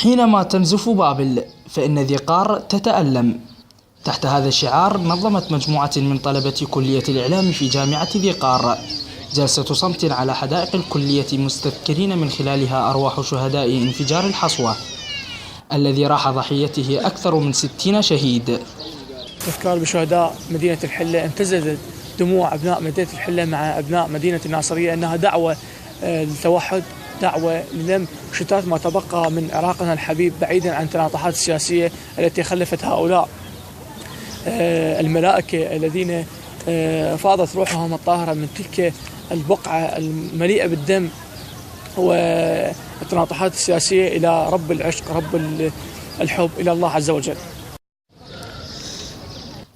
حينما تنزف بابل فإن ذي قار تتألم. تحت هذا الشعار نظمت مجموعة من طلبة كلية الإعلام في جامعة ذي قار جلسة صمت على حدائق الكلية، مستذكرين من خلالها أرواح شهداء انفجار الحصوة الذي راح ضحيته أكثر من 60 شهيد. تذكار بشهداء مدينة الحلة، امتزجت دموع أبناء مدينة الحلة مع أبناء مدينة الناصرية أنها دعوة للتوحد، دعوة للم شتات ما تبقى من عراقنا الحبيب بعيدا عن التناطحات السياسية التي خلفت هؤلاء الملائكة الذين فاضت روحهم الطاهرة من تلك البقعة المليئة بالدم والتناطحات السياسية إلى رب العشق، رب الحب، إلى الله عز وجل.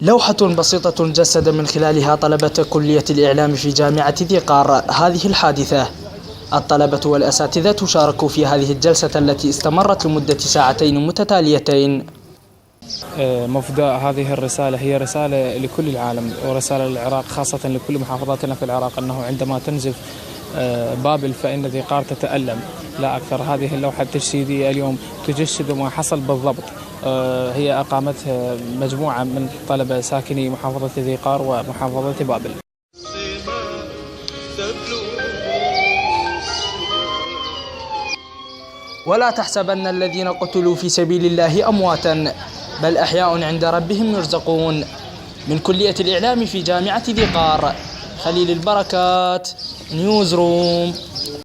لوحة بسيطة جسد من خلالها طلبة كلية الإعلام في جامعة ذي قار هذه الحادثة. الطلبة والأساتذة شاركوا في هذه الجلسة التي استمرت لمدة ساعتين متتاليتين. مفدى هذه الرسالة هي رسالة لكل العالم ورسالة للعراق، خاصة لكل محافظاتنا في العراق، أنه عندما تنزف بابل فإن ذي قار تتألم لا أكثر. هذه اللوحة التجسيدية اليوم تجسد ما حصل بالضبط. هي أقامتها مجموعة من طلبة ساكني محافظة ذي قار ومحافظة بابل. ولا تحسبن الذين قتلوا في سبيل الله أمواتا بل أحياء عند ربهم يرزقون. من كلية الإعلام في جامعة ذي قار، خليل البركات، نيوز روم.